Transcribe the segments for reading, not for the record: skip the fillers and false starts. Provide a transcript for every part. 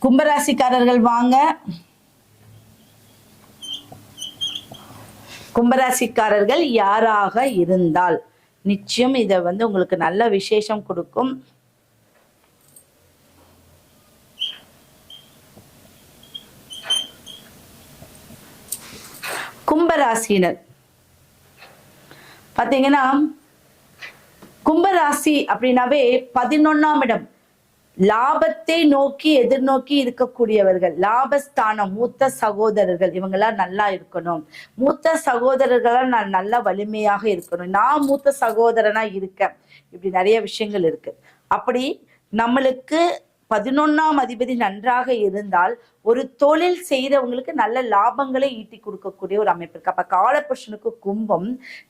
கும்பராசிக்காரர்கள் வாங்க. கும்பராசிக்காரர்கள் யாராக இருந்தால் நிச்சயம் இதை உங்களுக்கு நல்ல விசேஷம் கொடுக்கும். கும்பராசினர் பாத்தீங்கன்னா, கும்பராசி அப்படின்னாவே 11ஆம் இடம், லாபத்தை நோக்கி எதிர்நோக்கி இருக்கக்கூடியவர்கள், லாபஸ்தானம், மூத்த சகோதரர்கள், இவங்கெல்லாம் நல்லா இருக்கணும். மூத்த சகோதரர்களா நான் நல்லா வலிமையாக இருக்கணும், நான் மூத்த சகோதரனா இருக்கேன், இப்படி நிறைய விஷயங்கள் இருக்கு. அப்படி நம்மளுக்கு 11ஆம் அதிபதி நன்றாக இருந்தால் ஒரு தொழில் செய்யறவங்களுக்கு நல்ல லாபங்களை ஈட்டி கொடுக்கக்கூடிய ஒரு அமைப்பு இருக்கு. அப்ப காலபுருஷனுக்கு கும்பம்,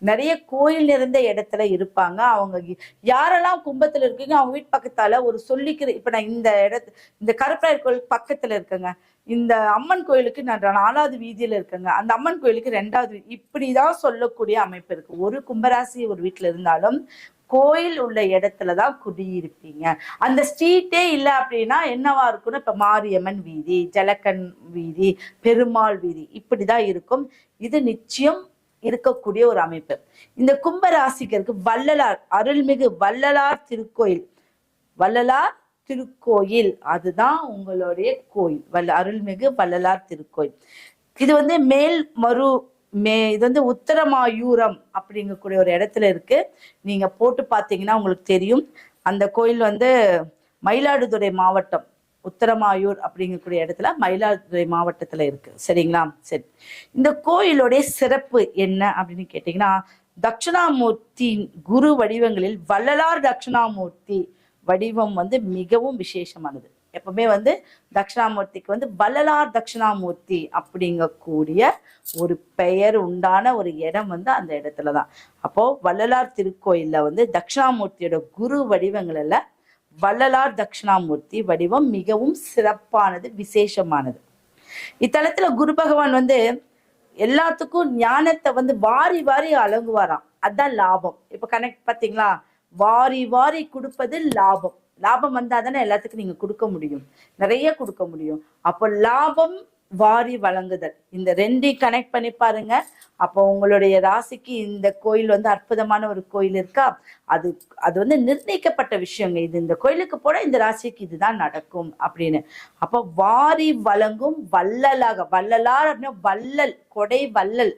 நிறைய கோயில் நிறைந்த இடத்துல இருப்பாங்க. அவங்க யாரெல்லாம் கும்பத்துல இருக்கீங்க, அவங்க வீட்டு பக்கத்தால ஒரு சொல்லிக்கிற, இப்ப நான் இந்த கருப்பராயர் கோயில் பக்கத்துல இருக்கேங்க, இந்த அம்மன் கோயிலுக்கு நான் 4வது வீதியில இருக்கேங்க, அந்த அம்மன் கோயிலுக்கு 2வது, இப்படிதான் சொல்லக்கூடிய அமைப்பு இருக்கு. ஒரு கும்பராசி ஒரு வீட்டுல இருந்தாலும் கோயில் உள்ள இடத்துலதான் குடியிருப்பீங்க. அந்த ஸ்ட்ரீட்டே இல்லை அப்படின்னா என்னவா இருக்கும்னா, இப்ப மாரியம்மன் வீதி, ஜலக்கன் வீதி, பெருமாள் வீதி, இப்படிதான் இருக்கும். இது நிச்சயம் இருக்கக்கூடிய ஒரு அமைப்பு. இந்த கும்பராசிக்கு வள்ளலார், அருள்மிகு வள்ளலார் திருக்கோயில், வள்ளலார் திருக்கோயில் அதுதான் உங்களுடைய கோயில், அருள்மிகு வள்ளலார் திருக்கோயில். இது இது உத்தரமாயூரம் அப்படிங்கக்கூடிய ஒரு இடத்துல இருக்கு. நீங்க போட்டு பார்த்தீங்கன்னா உங்களுக்கு தெரியும். அந்த கோயில் மயிலாடுதுறை மாவட்டம், உத்தரமாயூர் அப்படிங்கக்கூடிய இடத்துல மயிலாடுதுறை மாவட்டத்துல இருக்கு. சரிங்களா? சரி, இந்த கோயிலுடைய சிறப்பு என்ன அப்படின்னு கேட்டீங்கன்னா, தட்சிணாமூர்த்தி குரு வடிவங்களில் வள்ளலார் தட்சிணாமூர்த்தி வடிவம் மிகவும் விசேஷமானது. எப்பவுமே தட்சிணாமூர்த்திக்கு வள்ளலார் தட்சிணாமூர்த்தி அப்படிங்கக்கூடிய ஒரு பெயர் உண்டான ஒரு இடம் அந்த இடத்துலதான். அப்போ வள்ளலார் திருக்கோயில்ல தட்சிணாமூர்த்தியோட குரு வடிவங்கள்ல வள்ளலார் தட்சிணாமூர்த்தி வடிவம் மிகவும் சிறப்பானது, விசேஷமானது. இத்தலத்துல குரு பகவான் எல்லாத்துக்கும் ஞானத்தை வாரி வாரி அலங்குவாராம். அதுதான் லாபம். இப்ப கனெக்ட் பாத்தீங்களா, வாரி வாரி கொடுப்பது லாபம். லாபம் வந்தாதானே எல்லாத்துக்கும் நீங்க கொடுக்க முடியும், நிறைய கொடுக்க முடியும். அப்போ லாபம், வாரி வழங்குதல், இந்த 2 கனெக்ட் பண்ணி பாருங்க. அப்போ உங்களுடைய ராசிக்கு இந்த கோயில் அற்புதமான ஒரு கோயில் இருக்கா, அது நிர்ணயிக்கப்பட்ட விஷயங்க. இது இந்த கோயிலுக்கு போனா இந்த ராசிக்கு இதுதான் நடக்கும் அப்படின்னு. அப்போ வாரி வழங்கும் வள்ளலாக, வள்ளலார் அப்படின்னா வள்ளல், கொடை வள்ளல்.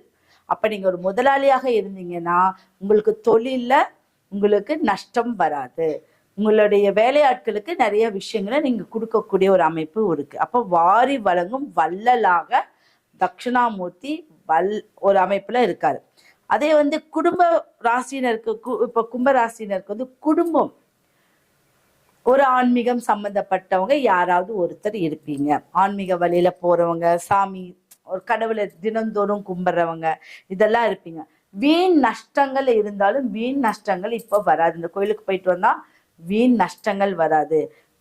அப்ப நீங்க ஒரு முதலாளியாக இருந்தீங்கன்னா உங்களுக்கு தொழில்ல உங்களுக்கு நஷ்டம் வராது. உங்களுடைய வேலையாட்களுக்கு நிறைய விஷயங்களை நீங்க கொடுக்கக்கூடிய ஒரு அமைப்பு இருக்கு. அப்ப வாரி வழங்கும் வள்ளலாக தட்சிணாமூர்த்தி ஒரு அமைப்புல இருக்காரு. அதே குடும்ப ராசினருக்கு, இப்ப கும்ப ராசினருக்கு குடும்பம், ஒரு ஆன்மீகம் சம்பந்தப்பட்டவங்க யாராவது ஒருத்தர் இருப்பீங்க. ஆன்மீக வழியில போறவங்க, சாமி ஒரு கடவுளை தினந்தோறும் கும்பிடுறவங்க, இதெல்லாம் இருப்பீங்க. வீண் நஷ்டங்கள் இருந்தாலும் வீண் நஷ்டங்கள் இப்ப வராது. இந்த கோயிலுக்கு போயிட்டு வந்தா வீண் நஷ்டங்கள் வராது.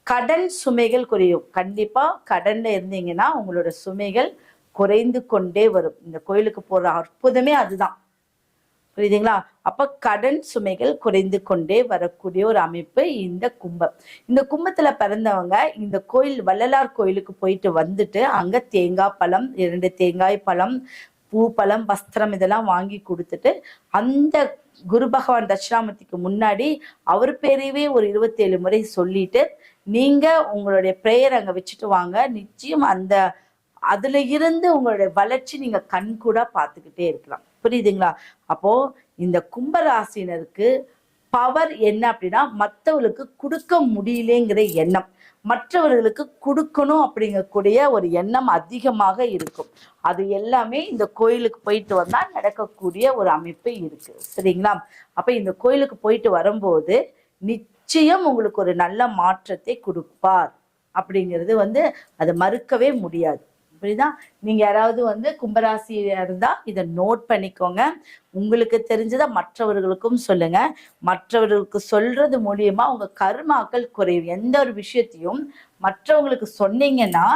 கடன் சுமைகள் குறையும். கண்டிப்பா கடன்ல இருந்தீங்கன்னா உங்களோட சுமைகள் குறைந்து கொண்டே வரும். இந்த கோயிலுக்கு போற அற்புதமே அதுதான், புரியுதுங்களா? அப்ப கடன் சுமைகள் குறைந்து கொண்டே வரக்கூடிய ஒரு அமைப்பு இந்த கும்பம். இந்த கும்பத்துல பிறந்தவங்க இந்த கோயில், வள்ளலார் கோயிலுக்கு போயிட்டு வந்துட்டு அங்க தேங்காய் பழம், 2 தேங்காய் பழம், பூ, பழம், வஸ்திரம் இதெல்லாம் வாங்கி கொடுத்துட்டு அந்த குரு பகவான் தட்சிணாமூர்த்திக்கு முன்னாடி அவர் பேரையவே ஒரு 27 முறை சொல்லிட்டு நீங்க உங்களுடைய பிரேயர் அங்க வச்சுட்டு வாங்க. நிச்சயம் அதுல இருந்து உங்களுடைய வளர்ச்சி நீங்க கண் கூட பார்த்துக்கிட்டே இருக்கலாம். புரியுதுங்களா? அப்போ இந்த கும்பராசினருக்கு பவர் என்ன அப்படின்னா, மற்றவர்களுக்கு கொடுக்க முடியலங்கிற எண்ணம், மற்றவர்களுக்கு கொடுக்கணும் அப்படிங்கக்கூடிய ஒரு எண்ணம் அதிகமாக இருக்கும். அது எல்லாமே இந்த கோயிலுக்கு போயிட்டு வந்தா நடக்கக்கூடிய ஒரு அமைப்பு இருக்கு. சரிங்களா? அப்ப இந்த கோயிலுக்கு போயிட்டு வரும்போது நிச்சயம் உங்களுக்கு ஒரு நல்ல மாற்றத்தை கொடுப்பார் அப்படிங்கிறது அதை மறுக்கவே முடியாது. புரியுதா? நீங்க யாராவது கும்பராசியா இருந்தா இதை நோட் பண்ணிக்கோங்க. உங்களுக்கு தெரிஞ்சதை மற்றவர்களுக்கும் சொல்லுங்க. மற்றவர்களுக்கு சொல்றது மூலியமா உங்க கர்மாக்கள் குறையும். எந்த ஒரு விஷயத்தையும் மற்றவங்களுக்கு சொன்னீங்கன்னா